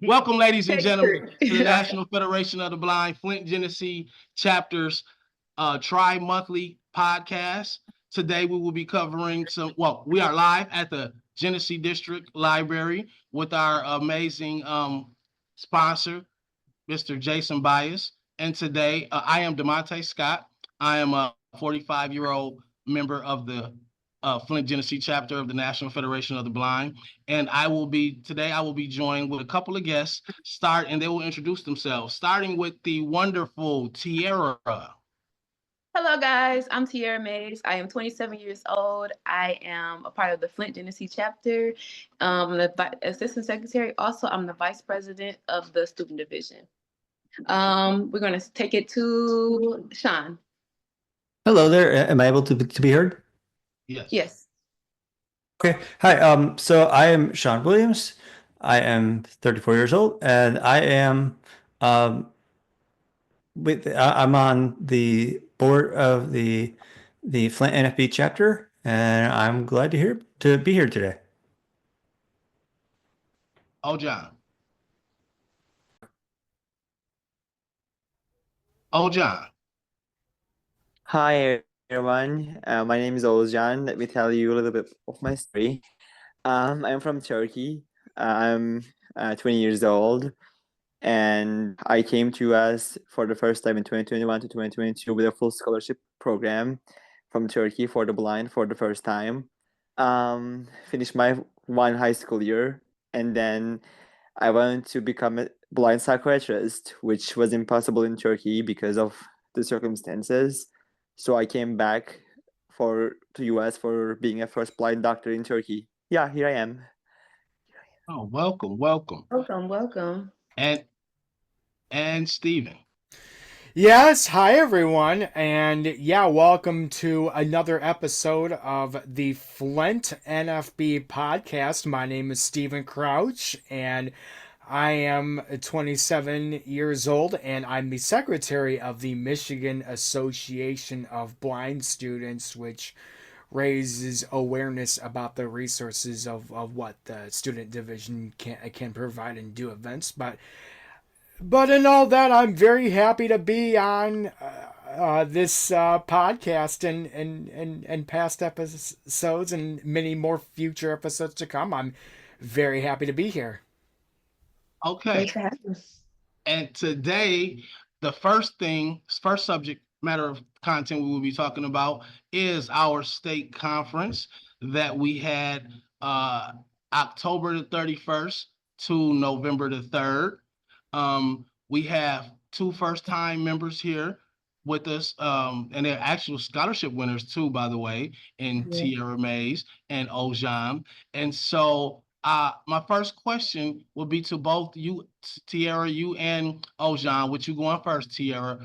Welcome, ladies and gentlemen, to the National Federation of the Blind Flint-Genesee chapters tri-monthly podcast. Today we will be covering we are live at the Genesee District Library with our amazing sponsor, Mr. Jason Bias. And today I am Damontae Scott. I am a 45-year-old member of the Flint-Genesee chapter of the National Federation of the Blind. And today I will be joined with a couple of guests, and they will introduce themselves, starting with the wonderful Tiara. Hello, guys. I'm Tiara Mays. I am 27 years old. I am a part of the Flint-Genesee chapter. The assistant secretary. Also, I'm the vice president of the student division. We're going to take it to Shaun. Hello there. Am I able to be heard? Yes. Yes. Okay. Hi. So I am Shaun Williams. I am 34 years old, and I am I'm on the board of the Flint NFB chapter, and I'm glad to be here today. Oğuzcan. Oğuzcan. Hi everyone, my name is Oğuzcan. Let me tell you a little bit of my story. I'm from Turkey. I'm 20 years old, and I came to US for the first time in 2021 to 2022 with a full scholarship program from Turkey for the blind for the first time. Finished my one high school year, and then I wanted to become a blind psychiatrist, which was impossible in Turkey because of the circumstances. So I came back to US for being a first blind doctor in Turkey. Yeah, here I am. Oh, welcome. Welcome. And Stephen. Yes, hi everyone, and welcome to another episode of the Flint NFB podcast. My name is Stephen Crouch, and I am 27 years old, and I'm the secretary of the Michigan Association of Blind Students, which raises awareness about the resources of what the student division can provide and do events. But in all that, I'm very happy to be on this podcast and past episodes and many more future episodes to come. I'm very happy to be here. Okay. Great to have you. And today, the first subject matter of content we will be talking about is our state conference that we had October the 31st to November the 3rd. We have two first-time members here with us, and they're actual scholarship winners too, by the way, in Tiara Mays and Oğuzcan. And so my first question would be to both you, Tiara, you and Oğuzcan, with you going first, Tiara.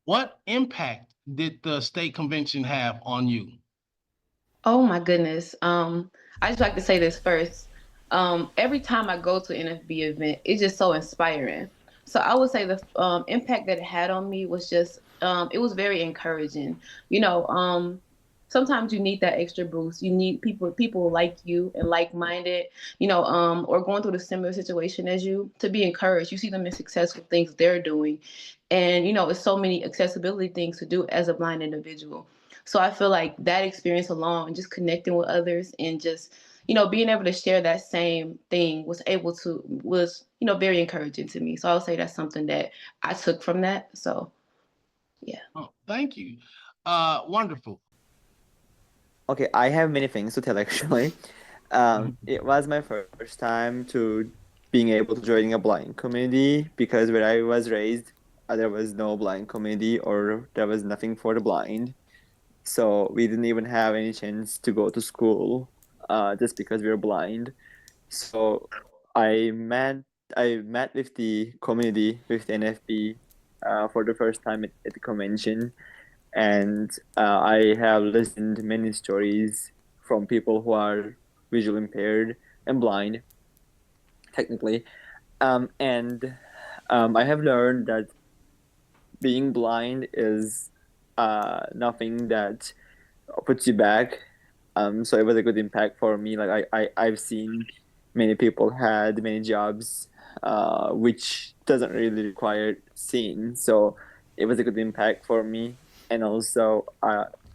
What impact did the state convention have on you? Oh my goodness. I just like to say this first. Every time I go to an NFB event, it's just so inspiring. So I would say the impact that it had on me was just it was very encouraging. Sometimes you need that extra boost. You need people like you and like-minded, or going through the similar situation as you to be encouraged. You see them in successful things they're doing, and it's so many accessibility things to do as a blind individual. So I feel like that experience alone, just connecting with others and just, being able to share that same thing was very encouraging to me. So I would say that's something that I took from that. So, yeah. Oh, thank you. Wonderful. Okay, I have many things to tell actually. It was my first time to being able to join a blind community because where I was raised, there was no blind community or there was nothing for the blind. So we didn't even have any chance to go to school just because we were blind. So I met with the community with the NFB for the first time at the convention, and I have listened many stories from people who are visually impaired and blind, technically, and I have learned that being blind is nothing that puts you back. So it was a good impact for me. Like I've seen many people had many jobs, which doesn't really require seeing. So it was a good impact for me. And also,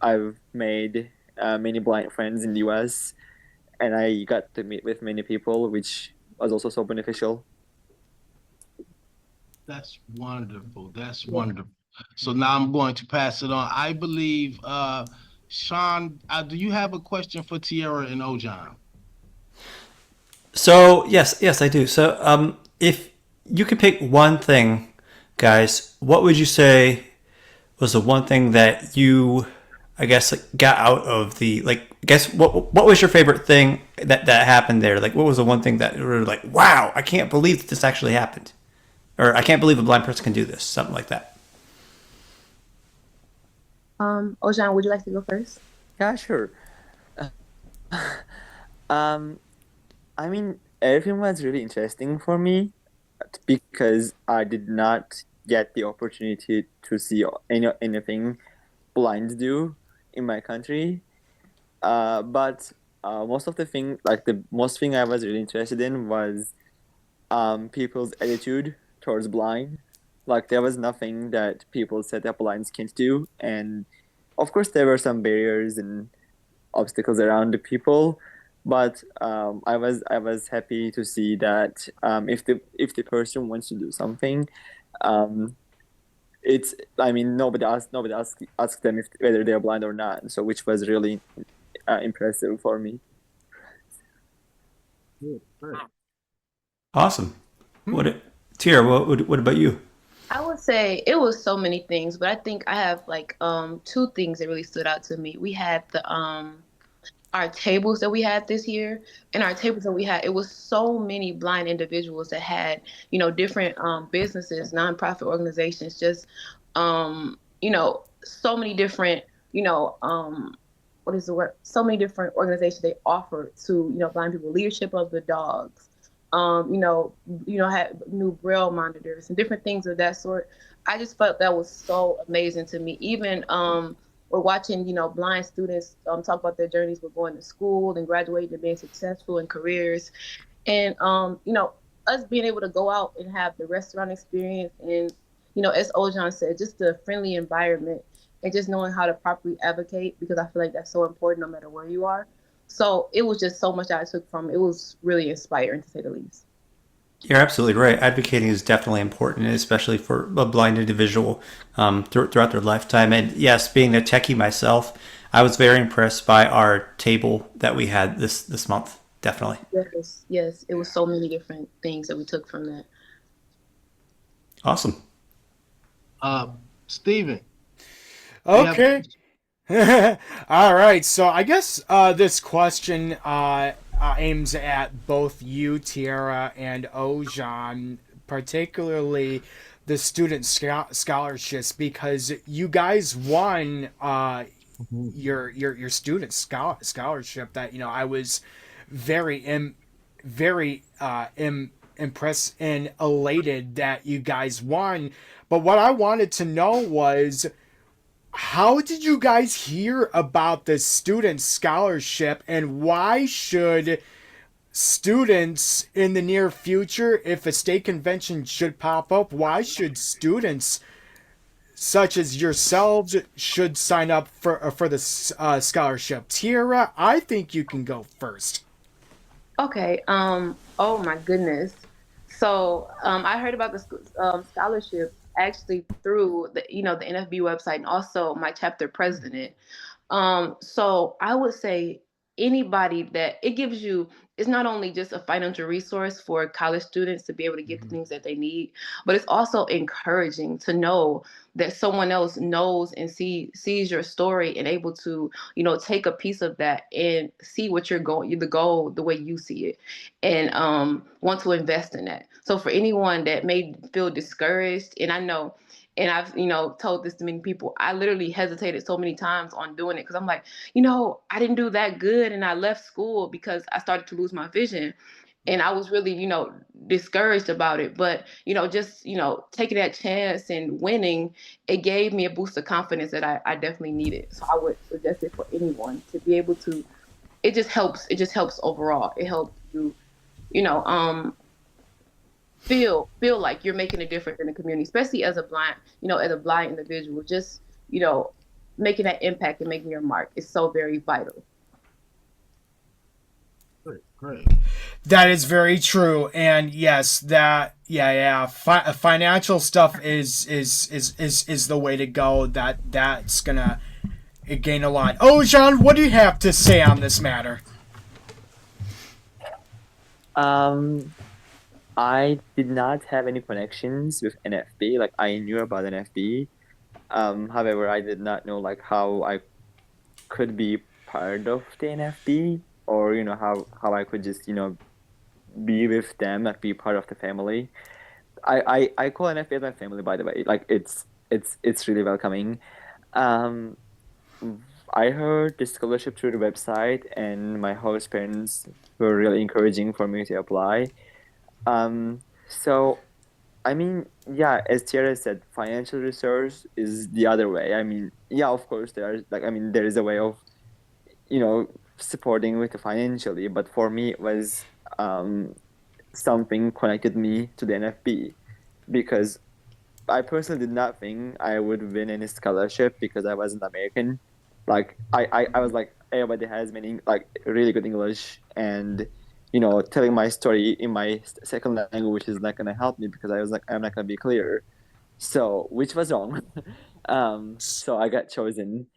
I've made many blind friends in the US, and I got to meet with many people, which was also so beneficial. That's wonderful. That's wonderful. So now I'm going to pass it on. I believe, Shaun, do you have a question for Tiara and Oğuzcan? So yes, I do. So if you could pick one thing, guys, what would you say was the one thing that you, I guess, like, got out of the, like, I guess what was your favorite thing that happened there? Like, what was the one thing that you were like, wow, I can't believe that this actually happened, or I can't believe a blind person can do this, something like that. Oğuzcan, would you like to go first? Yeah, sure. I mean, everything was really interesting for me because I did not get the opportunity to see anything blind do in my country. But most of the thing, like the most thing I was really interested in was people's attitude towards blind. Like there was nothing that people said that blinds can't do, and of course there were some barriers and obstacles around the people, but I was happy to see that if the person wants to do something, um, it's I mean nobody asked them if whether they're blind or not, so which was really impressive for me. Awesome. Tiara, what about you? I would say it was so many things, but I think I have like two things that really stood out to me. We had the our tables that we had this year, and our tables that we had, it was so many blind individuals that had, different businesses, nonprofit organizations, just so many different, what is the word? So many different organizations they offered to, blind people, leadership of the dogs, had new braille monitors and different things of that sort. I just felt that was so amazing to me. Even we're watching, blind students talk about their journeys with going to school and graduating and being successful in careers. And, us being able to go out and have the restaurant experience and, as Oğuzcan said, just the friendly environment and just knowing how to properly advocate, because I feel like that's so important no matter where you are. So it was just so much I took from it. It was really inspiring, to say the least. You're absolutely right. Advocating is definitely important, especially for a blind individual throughout their lifetime. And yes, being a techie myself, I was very impressed by our table that we had this month. Definitely. Yes. It was so many different things that we took from that. Awesome. Stephen. Okay. All right. So I guess this question aims at both you, Tiara, and Oğuzcan, particularly the student scholarships, because you guys won your student scholarship. That I was very impressed and elated that you guys won. But what I wanted to know was, how did you guys hear about the student scholarship, and why should students in the near future, if a state convention should pop up, why should students such as yourselves should sign up for the scholarship? Tiara, I think you can go first. Okay. Oh my goodness. So I heard about the scholarship actually through the NFB website and also my chapter president. So I would say anybody that it gives you, it's not only just a financial resource for college students to be able to get the things that they need, but it's also encouraging to know that someone else knows and sees your story and able to, take a piece of that and see what you're going, the goal, the way you see it, and want to invest in that. So for anyone that may feel discouraged, and I know, and I've, told this to many people, I literally hesitated so many times on doing it because I'm like, I didn't do that good. And I left school because I started to lose my vision. And I was really, discouraged about it. But, just, taking that chance and winning, it gave me a boost of confidence that I definitely needed. So I would suggest it for anyone to be able to, it just helps overall. It helps you, you know, feel like you're making a difference in the community, especially as a blind, as a blind individual. Just, you know, making that impact and making your mark is so very vital. Great, great. That is very true, and yes, financial stuff is the way to go. That's gonna gain a lot. Oh, John, what do you have to say on this matter? I did not have any connections with NFB. Like I knew about NFB. However, I did not know like how I could be part of the NFB, or how I could just be with them, like be part of the family. I call NFB as my family, by the way. Like it's really welcoming. Um, I heard the scholarship through the website, and my host parents were really encouraging for me to apply. So I mean, yeah, as Tiara said, financial resource is the other way. I mean, yeah, of course there are there is a way of supporting with the financially, but for me it was something connected me to the NFB because I personally did not think I would win any scholarship because I wasn't American. Like I was like everybody has many like really good English, and telling my story in my second language is not gonna help me because I was like I'm not gonna be clear. So which was wrong. So I got chosen,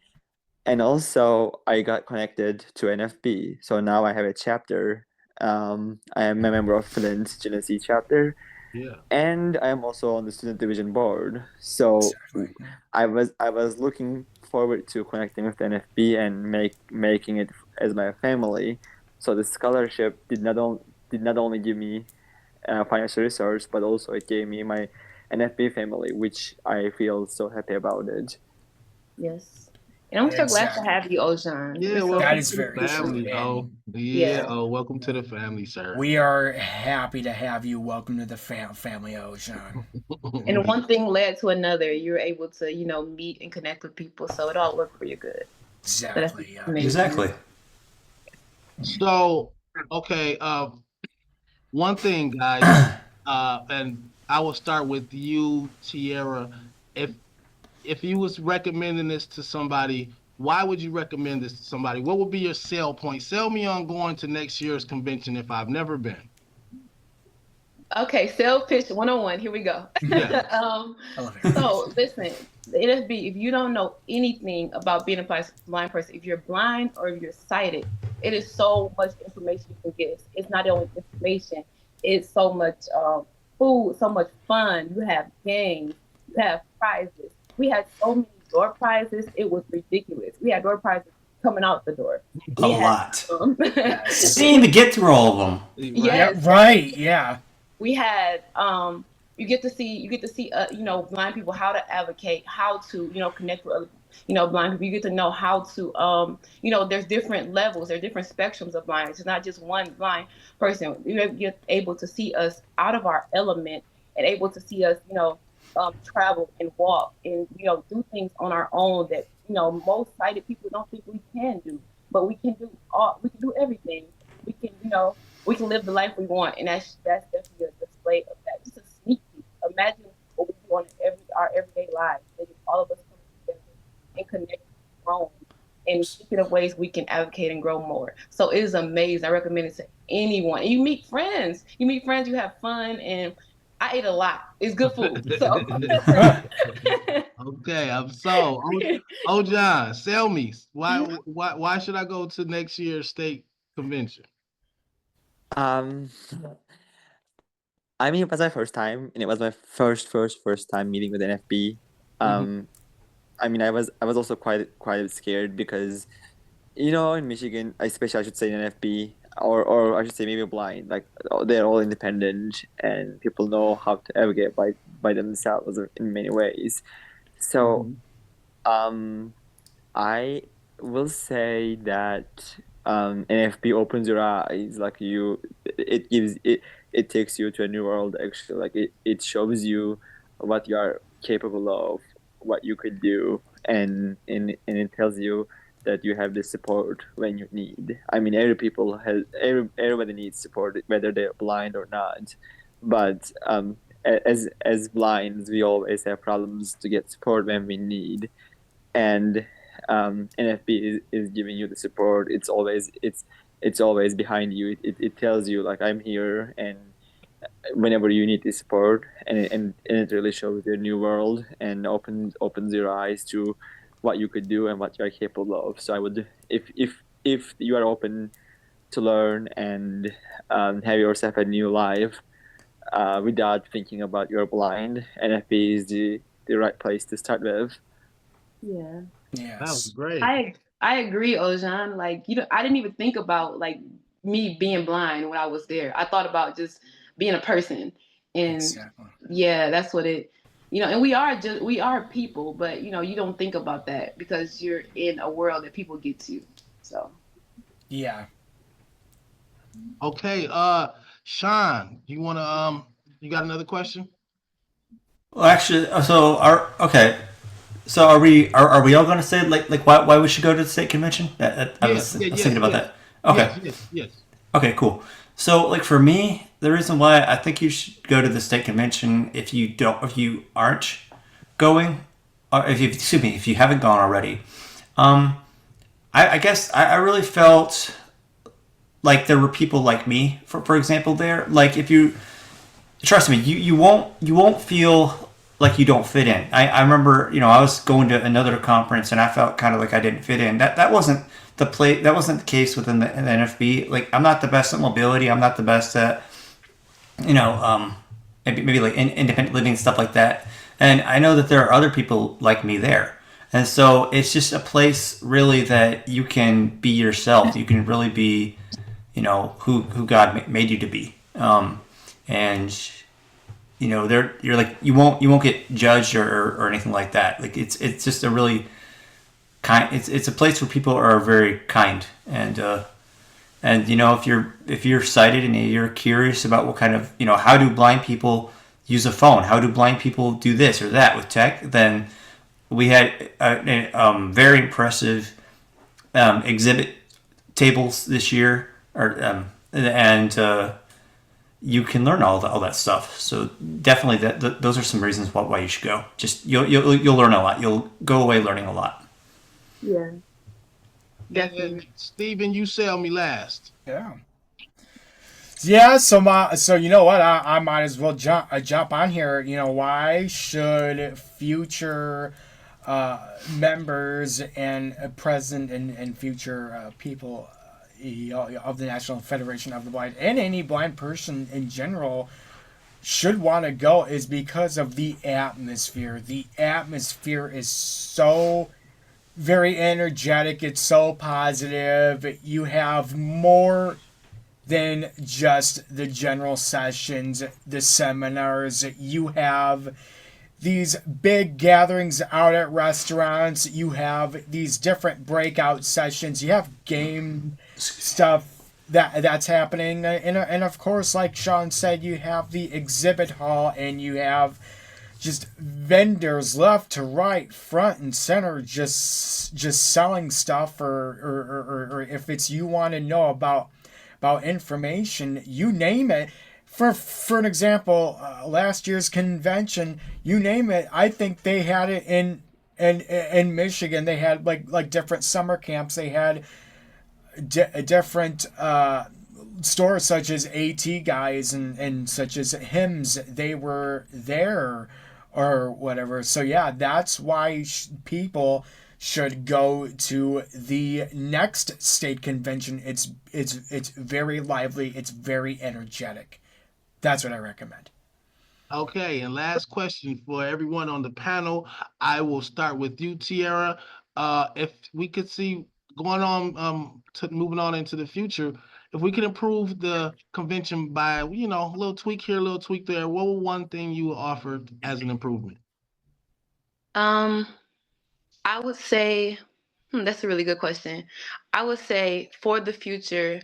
and also I got connected to NFB. So now I have a chapter. I am a member of Flint-Genesee chapter, Yeah. and I am also on the student division board. So Exactly. I was looking forward to connecting with the NFB and making it as my family. So the scholarship did not only give me a financial resource, but also it gave me my NFB family, which I feel so happy about it. Yes. And I'm so glad to Exactly. have you, Oğuzcan. Yeah, We're so welcome That to is the very family. true. Oh, yeah. Yeah. Oh, welcome to the family, sir. We are happy to have you. Welcome to the family, Ocean. And one thing led to another. You were able to, meet and connect with people. So it all worked for your good. So that's Exactly. Yeah. amazing. Exactly. So, okay, one thing, guys, and I will start with you, Tiara. If you was recommending this to somebody, why would you recommend this to somebody? What would be your sell point? Sell me on going to next year's convention if I've never been. Okay, sales pitch 101. Here we go. Yeah. I love it. So listen, the NFB, if you don't know anything about being a blind person, if you're blind or if you're sighted, it is so much information you can get. It's not only information, it's so much food, so much fun. You have games, you have prizes. We had so many door prizes, it was ridiculous. We had door prizes coming out the door. A We had, lot. Yes. Didn't even get through all of them. Yes. Yeah. Right. Yeah. We had you get to see blind people, how to advocate, how to connect with other blind people. You get to know how to there's different levels, there's different spectrums of blindness. It's not just one blind person. You're able to see us out of our element and able to see us travel and walk and do things on our own that most sighted people don't think we can do, but we can do everything. We can we can live the life we want, and that's definitely a display of that. Just a sneak peek. Imagine what we do on our everyday lives. Maybe all of us come together and connect, and grow, and thinking of ways we can advocate and grow more. So it is amazing. I recommend it to anyone. And you meet friends. You have fun, and I ate a lot. It's good food. So Okay, I'm so. Oh, John, sell me. Why should I go to next year's state convention? Um, I mean, it was my first time, and it was my first time meeting with NFB. I mean, I was also quite scared because, in Michigan, especially I should say in NFB, or I should say maybe blind, like they're all independent and people know how to navigate by themselves in many ways. So, I will say that NFB opens your eyes, like it takes you to a new world actually. Like it shows you what you are capable of, what you could do, and it tells you that you have the support when you need. I mean, everybody needs support, whether they're blind or not. But as blinds, we always have problems to get support when we need, and NFB is giving you the support. It's always behind you. It tells you like, I'm here, and whenever you need the support, and it really shows you a new world and opens your eyes to what you could do and what you're capable of. So I would, if you are open to learn and have yourself a new life without thinking about you're blind, NFB is the right place to start with. Yeah. That was Yes. great. I agree, Oğuzcan. Like, I didn't even think about like me being blind when I was there. I thought about just being a person, and Exactly. yeah, that's what it. And we are people, but you don't think about that because you're in a world that people get to. So Yeah. Okay, Shaun, you got another question? Well, actually, So are we all going to say like why we should go to the state convention? I was thinking about that. Okay. Yes. Okay, cool. So, like for me, the reason why I think you should go to the state convention if you aren't going, or if you haven't gone already, I guess I really felt like there were people like me, for example, there. Like if you trust me, you won't feel like you don't fit in. I remember, I was going to another conference and I felt kind of like I didn't fit in. That wasn't that wasn't the case within the NFB. Like I'm not the best at mobility. I'm not the best at maybe like independent living, stuff like that. And I know that there are other people like me there. And so it's just a place really that you can be yourself. You can really be, who God made you to be. And you're like you won't get judged or anything like that. Like it's just a really kind. It's a place where people are very kind, and if you're sighted and you're curious about what kind of how do blind people use a phone, how do blind people do this or that with tech, then we had very impressive exhibit tables this year, and you can learn all that stuff. So definitely, those are some reasons why you should go. Just you'll learn a lot. You'll go away learning a lot. yeah, And Steven, you sell me last. Yeah. Yeah, so you know what? I might as well jump on here. Why should future members and present and future people of the National Federation of the Blind and any blind person in general should want to go is because of the atmosphere. The atmosphere is so very energetic. It's so positive. You have more than just the general sessions, the seminars. You have these big gatherings out at restaurants. You have these different breakout sessions. You have game stuff that's happening. And of course, like Shaun said, you have the exhibit hall and you have just vendors left to right, front and center, just selling stuff, or if it's you want to know about information, you name it. For an example, last year's convention, you name it. I think they had it in Michigan. They had like different summer camps. They had different stores such as AT Guys and such as Hymns. They were there or whatever. So yeah, that's why people should go to the next state convention. It's very lively. It's very energetic. That's what I recommend. Okay, and last question for everyone on the panel. I will start with you, Tiara. If we could see going on moving on into the future, if we could improve the convention by a little tweak here, a little tweak there, what would one thing you offered as an improvement? I would say, that's a really good question. I would say for the future,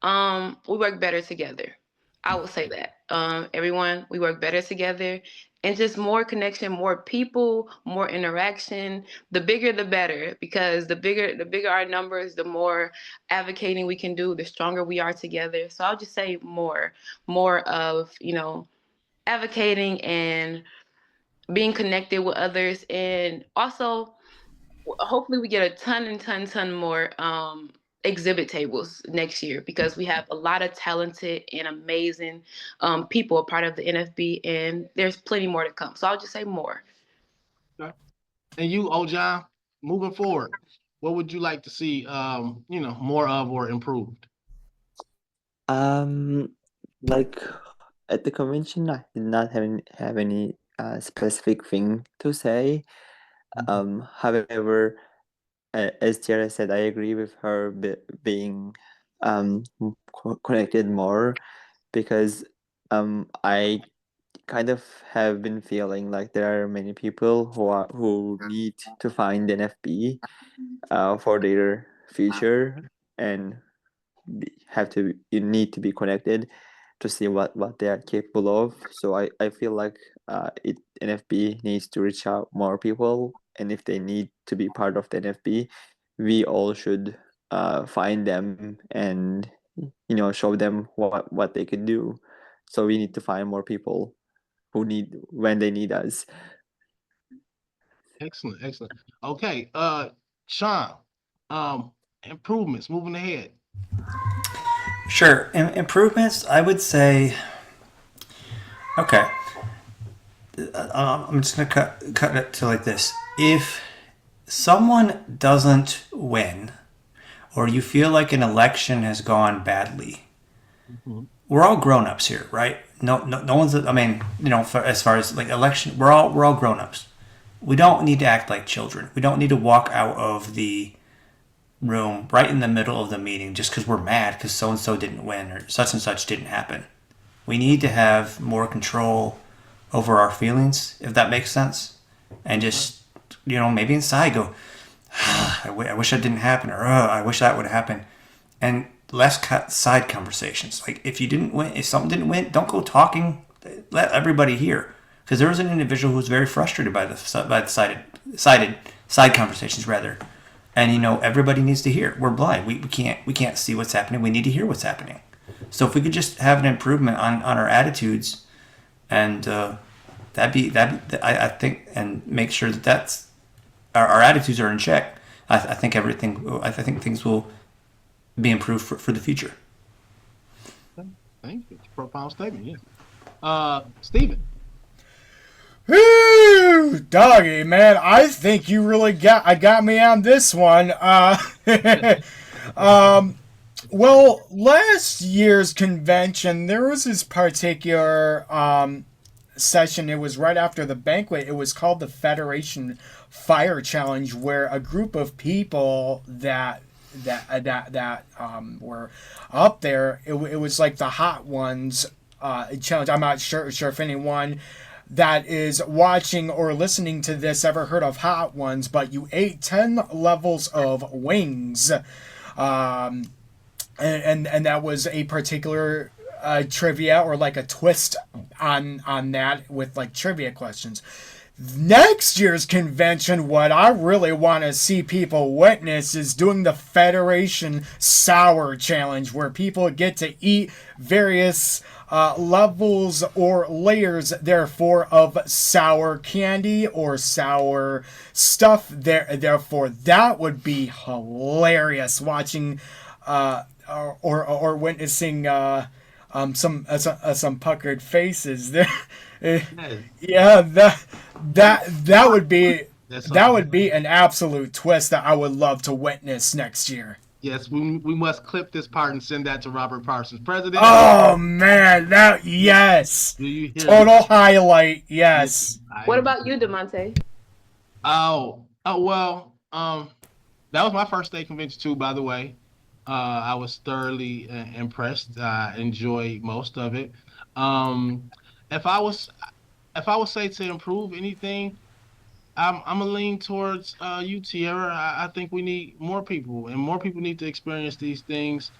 we work better together. I would say that. Everyone, we work better together, and just more connection, more people, more interaction. The bigger, the better, because the bigger our numbers, the more advocating we can do, the stronger we are together. So I'll just say more of advocating and being connected with others, and also hopefully we get a ton more exhibit tables next year, because we have a lot of talented and amazing people a part of the NFB, and there's plenty more to come. So I'll just say more. Okay. And you, Oğuzcan, moving forward, what would you like to see, more of or improved? Um, like at the convention, I did not have any specific thing to say. However, as Tiara said, I agree with her being connected more, because I kind of have been feeling like there are many people who need to find NFB for their future, and you need to be connected to see what they are capable of. So I feel like NFB needs to reach out more people, and if they need to be part of the NFB, we all should find them and show them what they can do. So we need to find more people when they need us. Excellent, excellent. Okay, Shaun, improvements moving ahead. Sure. Improvements, I would say. Okay. I'm just gonna cut it to like this. If someone doesn't win, or you feel like an election has gone badly, we're all grown-ups here, right? No one's. I mean, as far as like election, we're all grown-ups. We don't need to act like children. We don't need to walk out of the room right in the middle of the meeting just because we're mad because so and so didn't win or such and such didn't happen. We need to have more control over our feelings, if that makes sense, and just maybe inside go, I wish that didn't happen, or I wish that would have happened, and less side conversations. Like if something didn't win, don't go talking. Let everybody hear, because there was an individual who was very frustrated by the side conversations rather. And everybody needs to hear. We're blind. We can't see what's happening. We need to hear what's happening. So if we could just have an improvement on our attitudes, and I think, and make sure that's our attitudes are in check. I think things will be improved for the future. Thank you. It's a profound statement. Yeah. Stephen. Woo, doggy, man, I think you really got me on this one. Well, last year's convention, there was this particular session. It was right after the banquet. It was called the Federation Fire Challenge, where a group of people that were up there. It was like the hot ones challenge. I'm not sure if anyone that is watching or listening to this ever heard of Hot Ones, but you ate 10 levels of wings. And that was a particular trivia, or like a twist on that, with like trivia questions. Next year's convention, what I really want to see people witness is doing the Federation Sour Challenge, where people get to eat various levels or layers, therefore, of sour candy or sour stuff. Therefore, that would be hilarious, watching or witnessing some puckered faces there. Yeah, that would be an absolute twist that I would love to witness next year. Yes, we must clip this part and send that to Robert Parsons, President. Oh man, yes, Do you hear total highlight. Yes. What about you, Damontae? Oh well, that was my first state convention too, by the way. I was thoroughly impressed. I enjoyed most of it. If I would say to improve anything, I'm gonna lean towards you, Tiara. I think we need more people, and more people need to experience these things.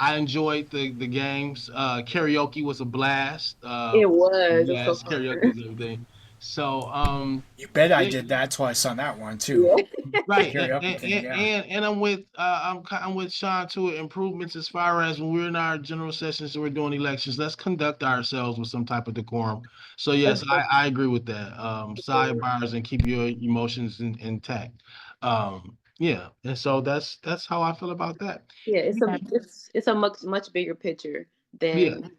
I enjoyed the games. Karaoke was a blast. It was. It was so Yes, karaoke fun. was everything. So You bet I yeah, did that twice on that one too. Yeah. The right, karaoke thing, yeah. and I'm with Shaun to improvements as far as when we're in our general sessions and we're doing elections. Let's conduct ourselves with some type of decorum. So yes, I agree with that. Sidebars and keep your emotions intact. Yeah, and so that's how I feel about that. Yeah, Yeah. it's a much bigger picture Yeah, than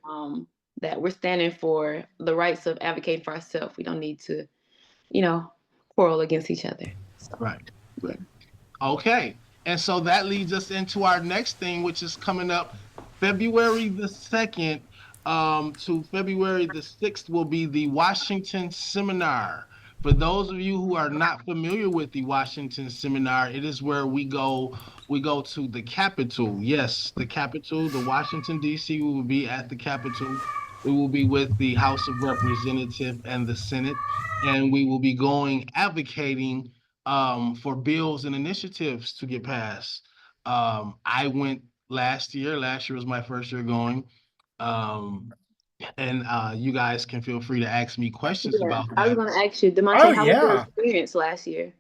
that we're standing for the rights of advocating for ourselves. We don't need to, you know, quarrel against each other. So right, yeah. right. Okay. And so that leads us into our next thing, which is coming up February the 2nd to February the 6th will be the Washington Seminar. For those of you who are not familiar with the Washington Seminar, it is where we go to the Capitol. Yes, the Capitol, the Washington, D.C. We will be at the Capitol. We will be with the House of Representatives and the Senate, and we will be going advocating for bills and initiatives to get passed. I went last year. Last year was my first year going. Um, and you guys can feel free to ask me questions Yeah, about I was that. gonna ask you, Oh Damontae, how was your yeah. experience last year?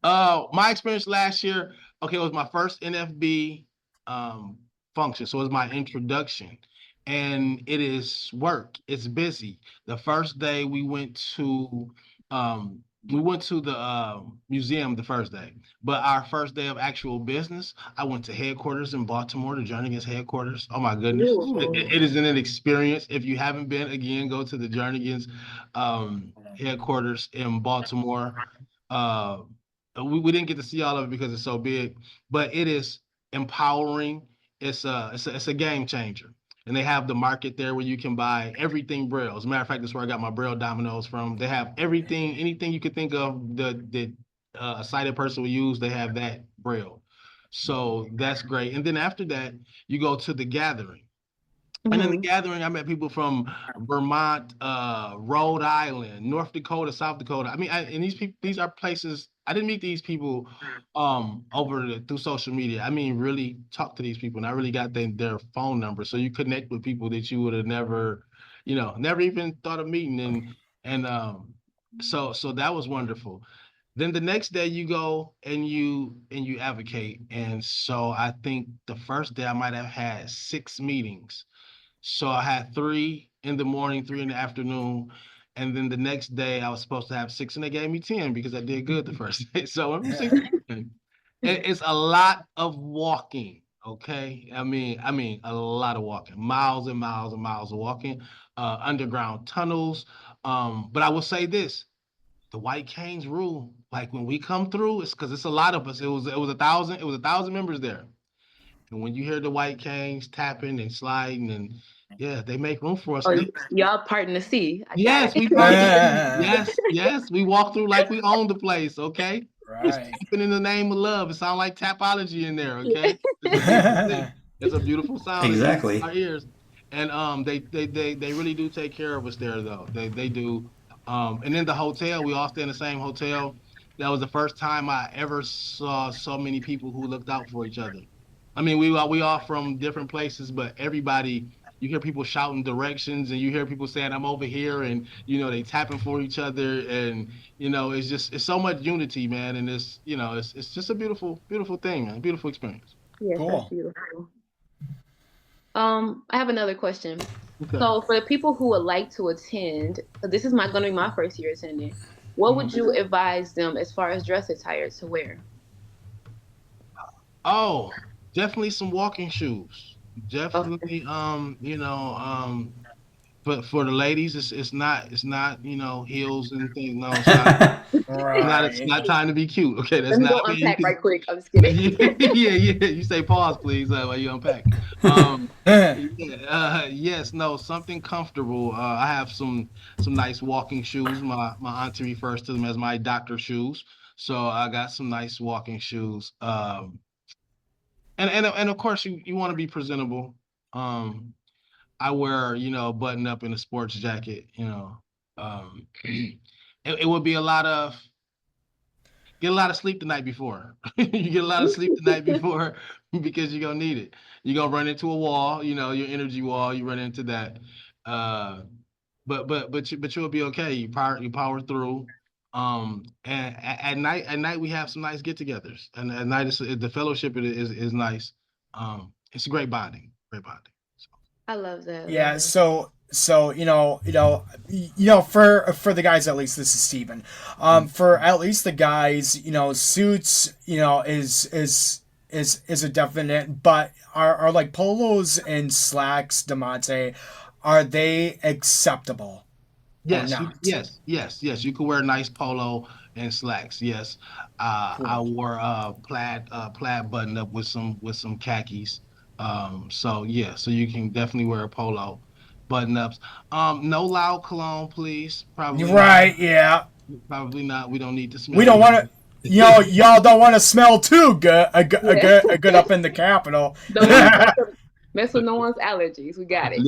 My experience last year, okay, it was my first NFB um, function. So it was my introduction. And it is work. It's busy. The first day um we went to the museum the first day. But our first day of actual business, I went to headquarters in Baltimore, the Jernigan's headquarters. Oh my goodness. Ooh. It is an experience. If you haven't been, again, go to the Jernigan's headquarters in Baltimore. Uh, we didn't get to see all of it because it's so big, but it is empowering. It's a game changer. And they have the market there where you can buy everything Braille. As a matter of fact, that's where I got my Braille dominoes from. They have everything, anything you could think of that a sighted person will use, they have that Braille. So that's great. And then after that, you go to the gathering. And in the Mhm. gathering, I met people from Vermont, Rhode Island, North Dakota, South Dakota. I mean, and these people, these are places I didn't meet these people through social media. I mean, really talk to these people, and I really got their phone number, so you connect with people that you would have never, never even thought of meeting, and so that was wonderful. Then the next day you go and you advocate, and so I think the first day I might have had 6 meetings. So I had 3 in the morning, 3 in the afternoon, and then the next day I was supposed to have 6, and they gave me 10 because I did good the first day. So I'm 6. It's a lot of walking. Okay, I mean a lot of walking, miles and miles and miles of walking, underground tunnels. But I will say this: the White Canes rule. Like when we come through, it's because it's a lot of us. It was 1,000 members there. And when you hear the White Canes tapping and sliding, and yeah, they make room for us. Oh, y'all parting the sea. I got Yes, it. we part the sea. Yes, yes, we walk through like we own the place. Okay, it's Right. tapping in the name of love. It sounds like tapology in there. Okay, it's a beautiful thing. It's a beautiful sound in Exactly. our ears, and they really do take care of us there though. They do. And then the hotel, we all stay in the same hotel. That was the first time I ever saw so many people who looked out for each other. I mean, we all from different places, but everybody, you hear people shouting directions, and you hear people saying, "I'm over here," and they tapping for each other, and it's so much unity, man, and it's just a beautiful, beautiful thing, man, beautiful experience. Yes, that's Cool. beautiful. I have another question. Okay. So, for the people who would like to attend, 'cause this is my going to be my first year attending. What would Mhm. you advise them as far as dress attire to wear? Oh, definitely some walking shoes. Okay. Definitely, but for the ladies, it's not heels and things. No, it's not. It's Right. not time to be cute. Okay, that's Let me not go where you unpack can. right quick. I'm just kidding. Yeah, yeah. You say pause, please, while you unpack. Yeah, yes, no, something comfortable. I have some nice walking shoes. My auntie refers to them as my doctor shoes. So I got some nice walking shoes. And of course you want to be presentable. Um, I wear, a button up in a sports jacket. It would be a lot of get a lot of sleep the night before. You get a lot of sleep the night before because you're gonna need it. You're gonna run into a wall, your energy wall. You run into that. Uh, but you'll be okay. You power through. And at night we have some nice get-togethers, and at night the fellowship is nice. It's great bonding, great bonding. So. I love that. Yeah, love so for the guys, at least this is Steven. For at least the guys, suits, is a definite, but are like polos and slacks, Damontae, are they acceptable? Yes, not? yes. You could wear a nice polo and slacks. Yes, I Cool. wore plaid button up with some khakis. So yeah, so you can definitely wear a polo, button ups. No loud cologne, please. Probably not. Right, yeah. Probably not. We don't need to smell We don't you. want to. Y'all don't want to smell too good. A good up in the Capitol. Don't wanna mess with no one's allergies. We got it.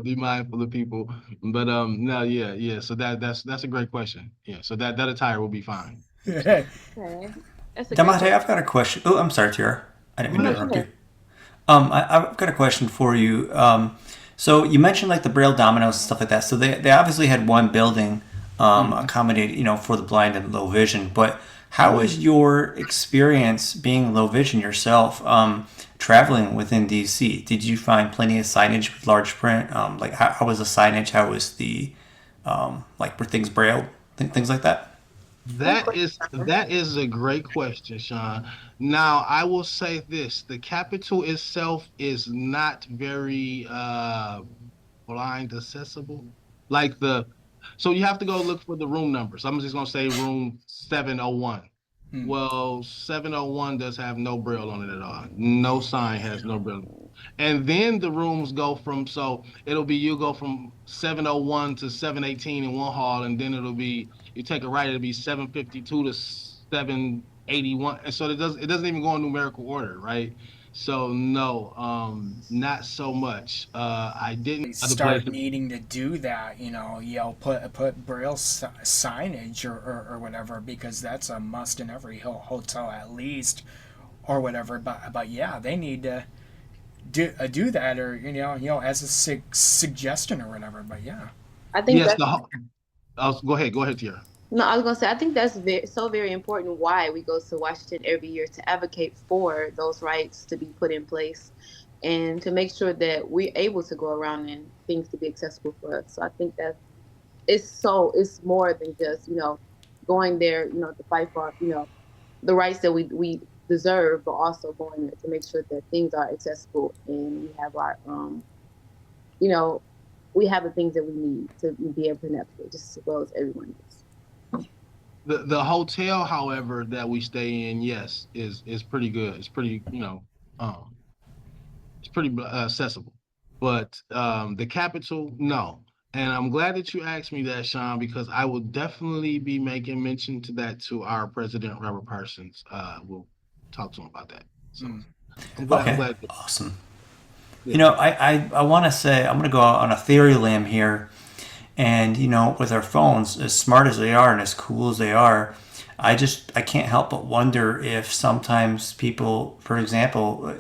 Be mindful of people. But no, yeah. So that's a great question. Yeah. So that attire will be fine. Okay. That's a great Damontae, I've got a question. Oh, I'm sorry, Tiara. I didn't mean to No, go interrupt you. ahead. I've got a question for you. So you mentioned like the Braille dominoes and stuff like that. So they obviously had one building accommodated, for the blind and low vision. But how was your experience being low vision yourself, traveling within DC? Did you find plenty of signage with large print? Like how was the signage? How was the like were things Braille, things like that? That is a great question, Shaun. Now, I will say this: the capital itself is not very blind accessible. Like so you have to go look for the room numbers. I'm just gonna say room 701. Hmm. Well, 701 does have no braille on it at all. No sign has no braille. And then the rooms go from, so you go from 701 to 718 in one hall, and then you take a right, it'll be 752 to 781. And so it doesn't even go in numerical order, right? So no, not so much. I didn't other Start places. needing to do that, put Braille signage or whatever, because that's a must in every hotel at least, or whatever. But yeah, they need to do that, or as a suggestion or whatever. But yeah. I think Yes, that's go ahead, Tiara. no. I was gonna say I think that's very important. Why we go to Washington every year to advocate for those rights to be put in place, and to make sure that we're able to go around and things to be accessible for us. So I think that it's more than just going there to fight for the rights that we deserve, but also going there to make sure that things are accessible and we have our you know we have the things that we need to be able to navigate just as well as everyone does. The hotel, however, that we stay in, yes, is pretty good. It's pretty, it's pretty accessible. But the capital, no. And I'm glad that you asked me that, Shaun, because I will definitely be making mention to that to our president, Robert Parsons. We'll talk to him about that. So I'm glad. I'm Okay, glad. awesome. Yeah. I want to say, I'm going to go out on a theory limb here. And, with our phones, as smart as they are and as cool as they are, I can't help but wonder if sometimes people, for example,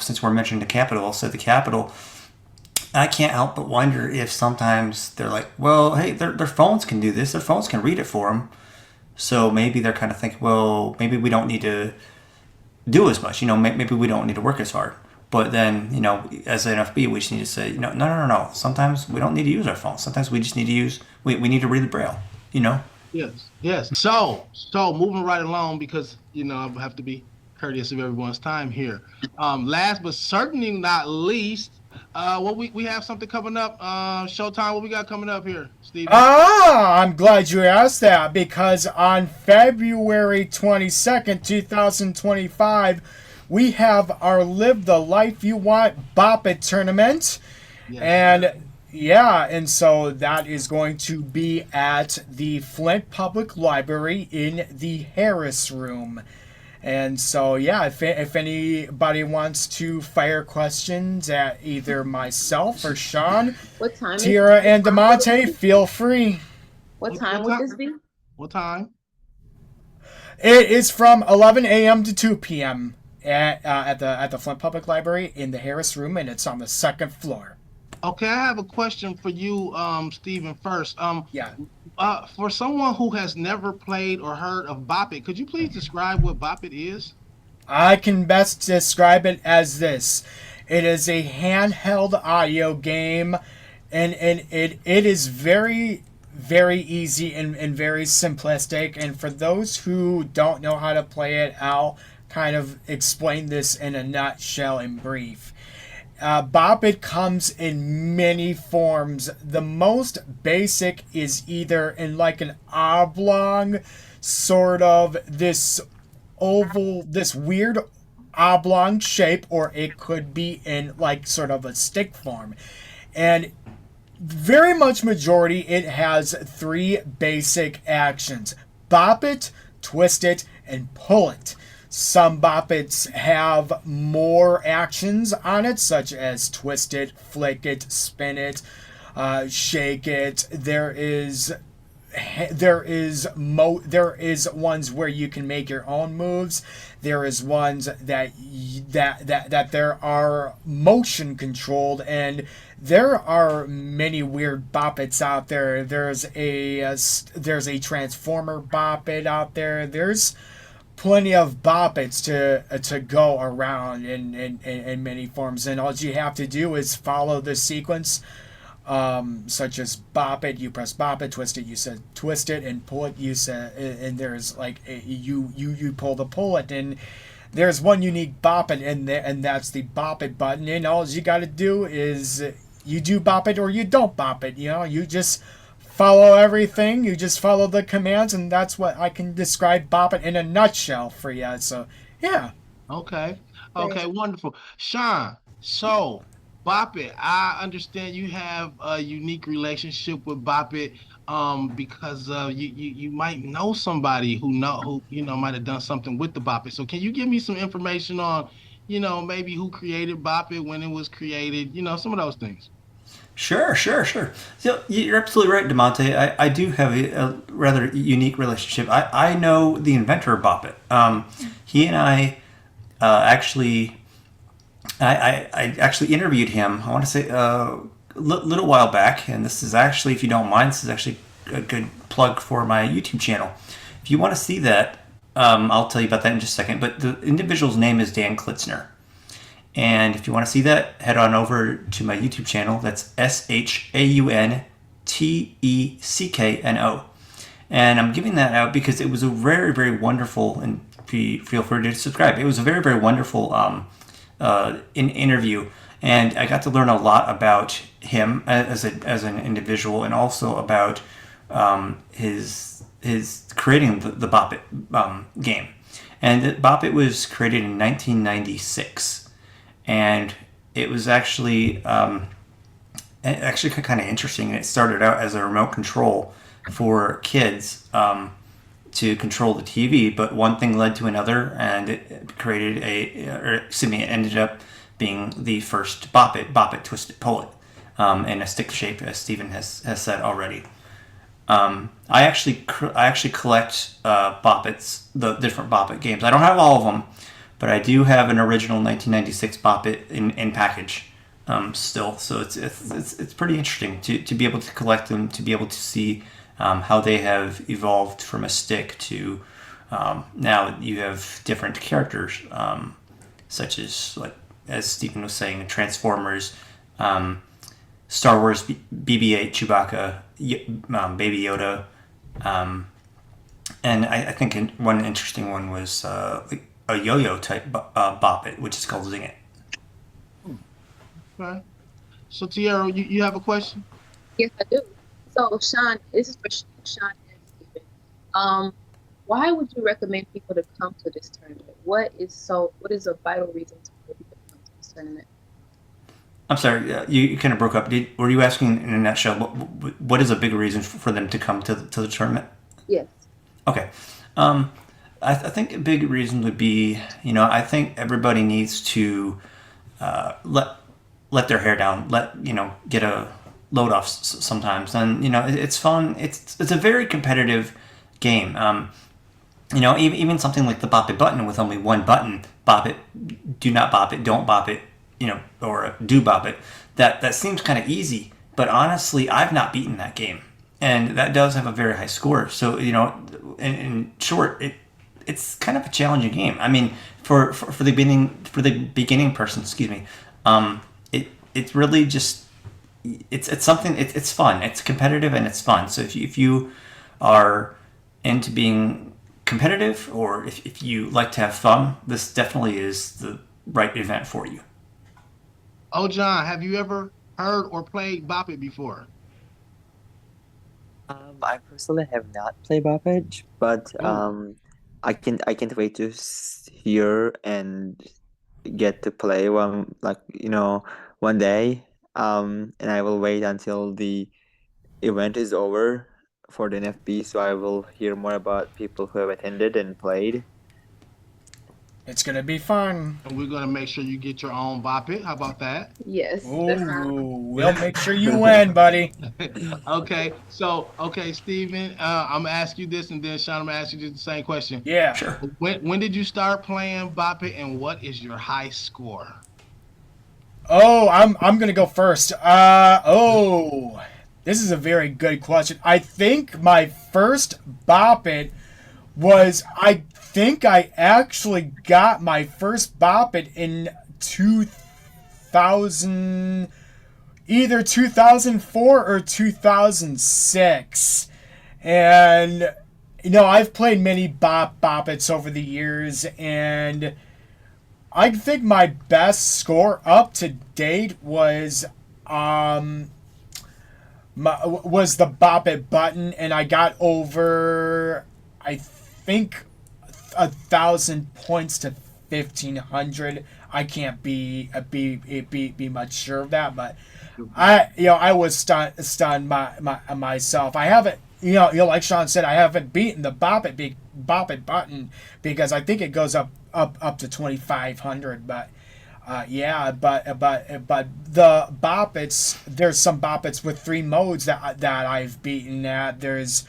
since we're mentioning the Capitol, I'll say the Capitol, I can't help but wonder if sometimes they're like, well, hey, their phones can do this. Their phones can read it for them. So maybe they're kind of thinking, well, maybe we don't need to do as much. Maybe we don't need to work as hard. But then, as an FB, we just need to say, no. Sometimes we don't need to use our phones. Sometimes we just need to we need to read the Braille, Yes. So moving right along, because I have to be courteous of everyone's time here. Last but certainly not least, what we have something coming up. Showtime. What we got coming up here, Steve? I'm glad you asked that, because on February 22nd, 2025, we have our Live the Life You Want Bop It Tournament. Yes, and so that is going to be at the Flint Public Library in the Harris Room. And so, if anybody wants to fire questions at either myself or Shaun, What time? Tiara and Damontae, feel free. What time would this be? What time? It is from 11 a.m. to 2 p.m. At the Flint Public Library in the Harris Room, and it's on the second floor. Okay, I have a question for you, Stephen, first. Yeah. For someone who has never played or heard of Bop It, could you please describe what Bop It is? I can best describe it as this. It is a handheld audio game, and it is very, very easy and very simplistic. And for those who don't know how to play it, I'll kind of explain this in a nutshell in brief. Bop It comes in many forms. The most basic is either in like an oblong, sort of this oval, this weird oblong shape, or it could be in like sort of a stick form. And very much majority, it has three basic actions: bop it, twist it, and pull it. Some bop its have more actions on it, such as twist it, flick it, spin it, shake it. There is ones where you can make your own moves. There is ones that there are motion controlled, and there are many weird bop its out there. There's a transformer bop it out there. There's plenty of bop its to go around in many forms, and all you have to do is follow the sequence, such as bop it, you press bop it, twist it, you said twist it, and pull it, you said, and there's like you pull it, and there's one unique bop it in there, and that's the bop it button, and all you got to do is you do bop it or you don't bop it. You just follow everything, you just follow the commands, and that's what I can describe Bop It in a nutshell for you. So yeah. Okay. Okay, wonderful. Shaun, so Bop It, I understand you have a unique relationship with Bop It, because you might know somebody who might have done something with the Bop It. So can you give me some information on, maybe who created Bop It, when it was created, some of those things? Sure. So you're absolutely right, Damontae. I do have a rather unique relationship. I know the inventor of Bop It. He and I actually, I actually interviewed him. I want to say a little while back, and this is actually, if you don't mind, this is actually a good plug for my YouTube channel. If you want to see that, I'll tell you about that in just a second. But the individual's name is Dan Klitzner. And if you want to see that, head on over to my YouTube channel. That's ShaunTeckno. And I'm giving that out because it was a very, very wonderful, and feel free to subscribe. It was a very, very wonderful interview. And I got to learn a lot about him as an individual, and also about his creating the Bop It game. And Bop It was created in 1996. And it was actually kind of interesting. It started out as a remote control for kids to control the TV, but one thing led to another, and it created it ended up being the first Bop It, Twist It, Pull It, in a stick shape, as Stephen has said already. I actually collect Bop It's, the different Bop It games. I don't have all of them, but I do have an original 1996 Bop It in package still. So it's pretty interesting to be able to collect them, to be able to see how they have evolved from a stick to now you have different characters, such as, like as Stephen was saying, Transformers, Star Wars, BB-8, Chewbacca, Baby Yoda, and I think one interesting one was a yo-yo type Bop It, which is called Zing It. Okay. So Tiara, you have a question? Yes, I do. So Shaun, this is for Shaun and Stephen. Why would you recommend people to come to this tournament? What is a vital reason for people to come to this tournament? I'm sorry, you kind of broke up. Were you asking in a nutshell what is a big reason for them to come to the tournament? Yes. Okay. I think a big reason would be, I think everybody needs to let their hair down, get a load off sometimes. And, it's fun. It's a very competitive game. Even something like the Bop It button with only one button, bop it, do not bop it, don't bop it, or do bop it. That seems kind of easy, but honestly, I've not beaten that game, and that does have a very high score. So in short, it's kind of a challenging game. I mean, for the beginning person, excuse me, it's really just it's something. It's fun. It's competitive and it's fun. So if you are into being competitive, or if you like to have fun, this definitely is the right event for you. Oğuzcan, have you ever heard or played Bop It before? I personally have not played Bop It, but Ooh. I can't wait to hear and get to play one day. And I will wait until the event is over for the NFB, so I will hear more about people who have attended and played. It's gonna be fun. And we're gonna make sure you get your own Bop It. How about that? Yes. Ooh, we'll make sure you win, buddy. Okay, Steven, I'm gonna ask you this, and then Shaun, I'm gonna ask you the same question. Yeah. Sure. When did you start playing Bop It, and what is your high score? Oh, I'm gonna go first. This is a very good question. I think my first Bop It was, I think I actually got my first Bop It in 2000, either 2004 or 2006. And, I've played many Bop Its over the years, and I think my best score up to date was the Bop It button, and I got over, I think, 1,000 points to 1,500. I can't be much sure of that, but I was stunned myself. I haven't, like Shaun said, I haven't beaten the Bop It button, because I think it goes up to 2,500, but. But the Bop Its, there's some Bop Its with 3 modes that I've beaten at. There's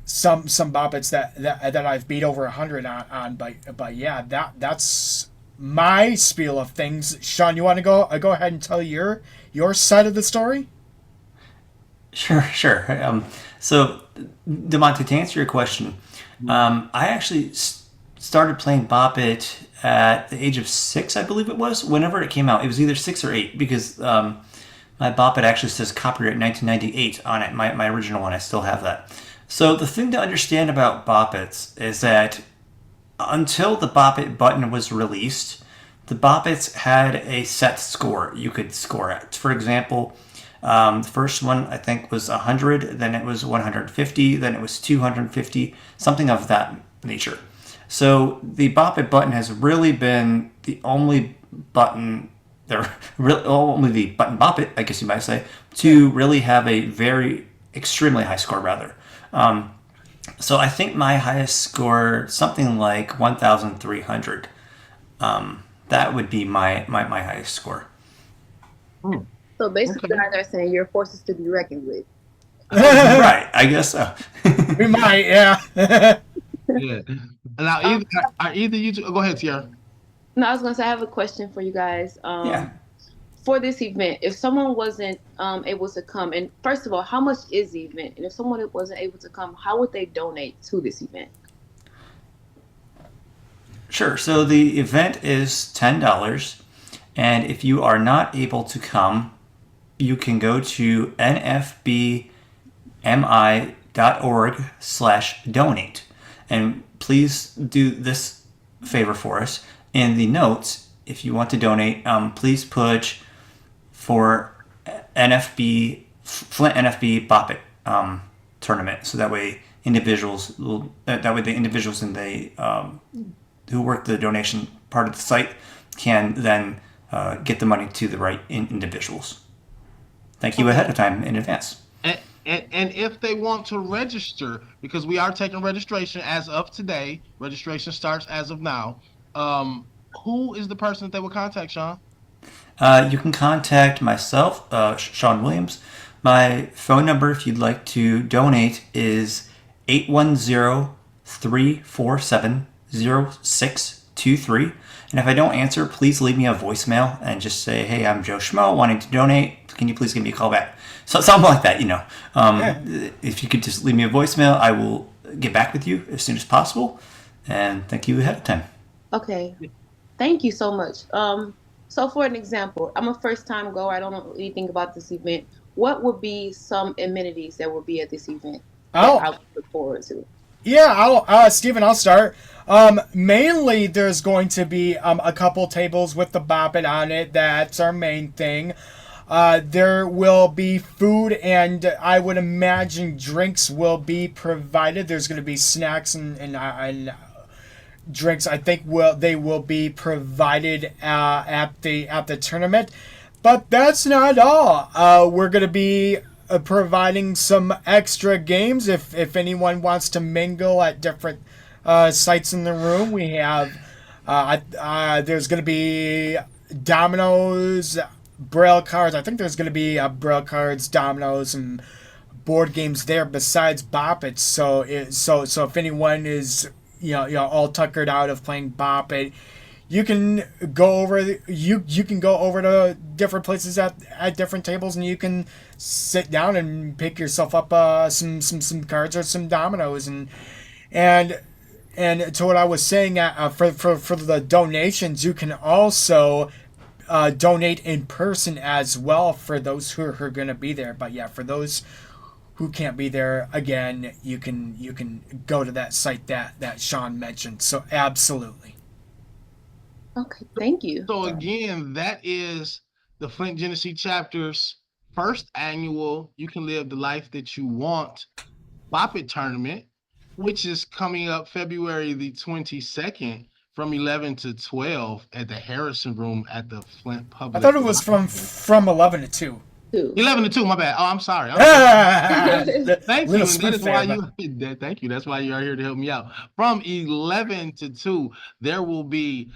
some Bop Its that I've beat over 100 on. But yeah, that's my spiel of things. Shaun, you want to go ahead and tell your side of the story? Sure. So, Damontae, to answer your question, I actually started playing Bop It at the age of 6, I believe it was. Whenever it came out, it was either 6 or 8, because my Bop It actually says copyright 1998 on it. My original one, I still have that. So the thing to understand about Bop Its is that until the Bop It button was released, the Bop Its had a set score you could score at. For example, the first one I think was 100, then it was 150, then it was 250, something of that nature. So the Bop It button has really been the only button, only the button Bop It, I guess you might say, to really have a very extremely high score, rather. So I think my highest score, something like 1,300. That would be my highest score. So basically, you guys are saying you're forces to be reckoned with. Right, I guess so. We might, yeah. Yeah. Now, either you two, go ahead, Tiara. No, I was gonna say I have a question for you guys. Yeah. For this event, if someone wasn't able to come, and first of all, how much is the event? And if someone wasn't able to come, how would they donate to this event? Sure. So the event is $10, and if you are not able to come, you can go to nfbmi.org/donate. And please do this favor for us. In the notes, if you want to donate, please put for NFB, Flint NFB Bop It tournament. So that way the individuals and they who work the donation part of the site can then get the money to the right individuals. Thank you ahead of time in advance. And if they want to register, because we are taking registration as of today, registration starts as of now. Who is the person that they will contact, Shaun? You can contact myself, Shaun Williams. My phone number, if you'd like to donate, is 810-347-0623. And if I don't answer, please leave me a voicemail and just say, hey, I'm Joe Schmo wanting to donate. Can you please give me a call back? So something like that, If you could just leave me a voicemail, I will get back with you as soon as possible. And thank you ahead of time. Okay. Thank you so much. So for an example, I'm a first time goer. I don't know anything about this event. What would be some amenities that would be at this event that I would look forward to? Yeah, Stephen, I'll start. Mainly there's going to be a couple tables with the Bop It on it. That's our main thing. There will be food, and I would imagine drinks will be provided. There's going to be snacks and drinks. I think they will be provided at the tournament. But that's not all. We're going to be providing some extra games if anyone wants to mingle at different sites in the room. We have there's going to be dominoes, braille cards. I think there's going to be braille cards, dominoes, and board games there besides Bop It. So if anyone is all tuckered out of playing Bop It, you can go over to different places at different tables, and you can sit down and pick yourself up some cards or some dominoes, and to what I was saying, for the donations, you can also donate in person as well for those who are going to be there. But yeah, for those who can't be there, again, you can go to that site that Shaun mentioned. So absolutely. Okay, thank you. So again, that is the Flint-Genesee chapter's first annual You Can Live the Life That You Want Bop It Tournament, which is coming up February the 22nd from 11 to 12 at the Harrison Room at the Flint Public I thought it was from 11 to 2. 11 to 2, my bad. Oh, I'm sorry. Thank you. And that is why thank you. That's why you are here to help me out. From 11 to 2, there will be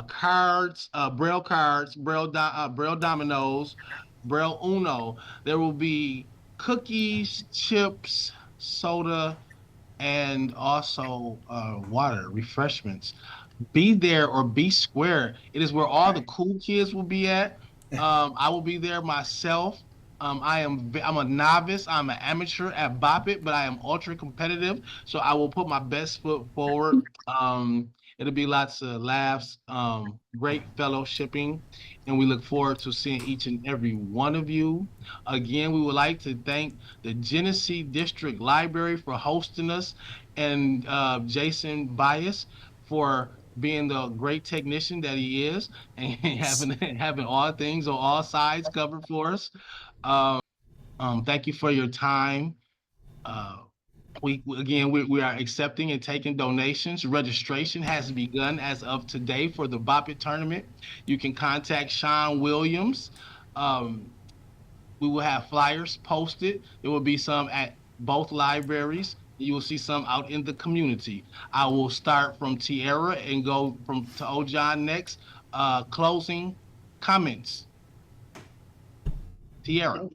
cards, braille cards, braille dominoes, braille uno. There will be cookies, chips, soda, and also water, refreshments. Be there or be square. It is where all the cool kids will be at. I will be there myself. I'm a novice. I'm an amateur at Bop It, but I am ultra competitive. So I will put my best foot forward. It'll be lots of laughs, great fellowshipping, and we look forward to seeing each and every one of you. Again, we would like to thank the Genesee District Library for hosting us, and Jason Bias for being the great technician that he is, and having all things on all sides covered for us. Thank you for your time. We are accepting and taking donations. Registration has begun as of today for the Bop It Tournament. You can contact Shaun Williams. We will have flyers posted. There will be some at both libraries. You will see some out in the community. I will start from Tiara and go to Oğuzcan next. Closing comments. Tiara.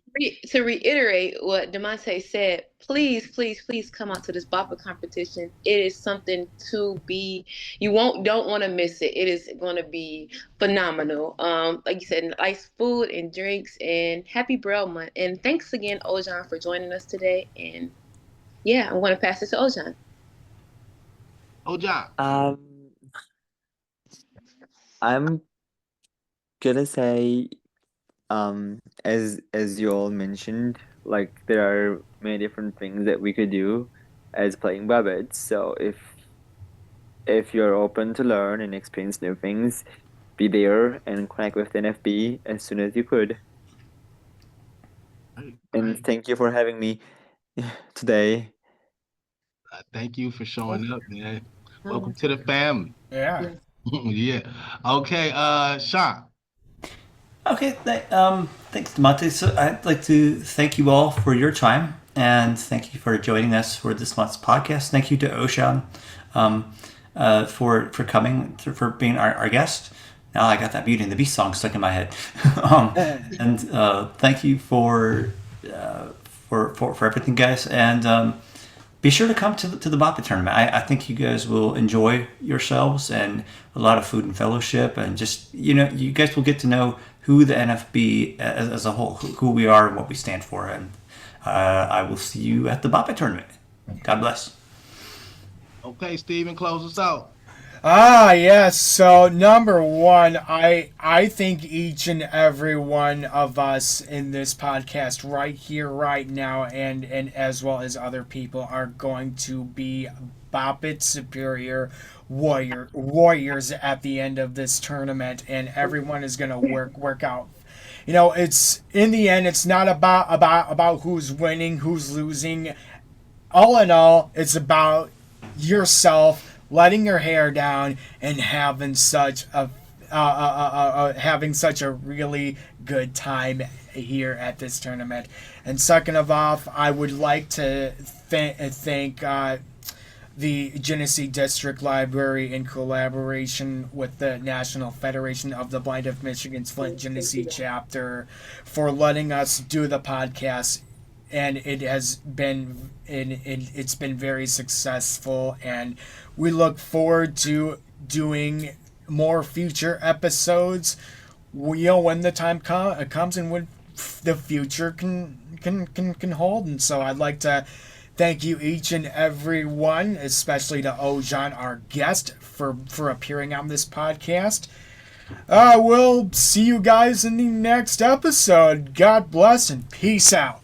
To reiterate what Damontae said, please come out to this Bop It competition. It is something you don't want to miss it. It is going to be phenomenal. Like you said, nice food and drinks, and happy Braille Month. And thanks again, Oğuzcan, for joining us today. And yeah, I'm going to pass it to Oğuzcan. Oğuzcan. I'm gonna say, as you all mentioned, like, there are many different things that we could do as playing Bop It. So if you're open to learn and experience new things, be there and connect with NFB as soon as you could. And thank you for having me today. Thank you for showing up, man. Welcome to the family. Yeah. Yeah. Okay, Shaun. Okay, thanks, Damontae. So I'd like to thank you all for your time, and thank you for joining us for this month's podcast. Thank you to Oğuzcan for coming, for being our guest. Now I got that Beauty and the Beast song stuck in my head. And thank you for everything, guys. And be sure to come to the Bop It Tournament. I think you guys will enjoy yourselves and a lot of food and fellowship, and just, you guys will get to know who the NFB as a whole, who we are and what we stand for. And I will see you at the Bop It Tournament. God bless. Okay, Steven, close us out. Yes. So number one, I think each and every one of us in this podcast right here, right now, and as well as other people are going to be Bop It superior warriors at the end of this tournament, and everyone is gonna work out. It's in the end, it's not about who's winning, who's losing. All in all, it's about yourself letting your hair down and having such a really good time here at this tournament. And second of all, I would like to thank the Genesee District Library in collaboration with the National Federation of the Blind of Michigan's Flint-Genesee chapter for letting us do the podcast. And it's been very successful, and we look forward to doing more future episodes. When the time comes and when the future can hold. And so I'd like to thank you each and every one, especially to Oğuzcan, our guest, for appearing on this podcast. We'll see you guys in the next episode. God bless and peace out.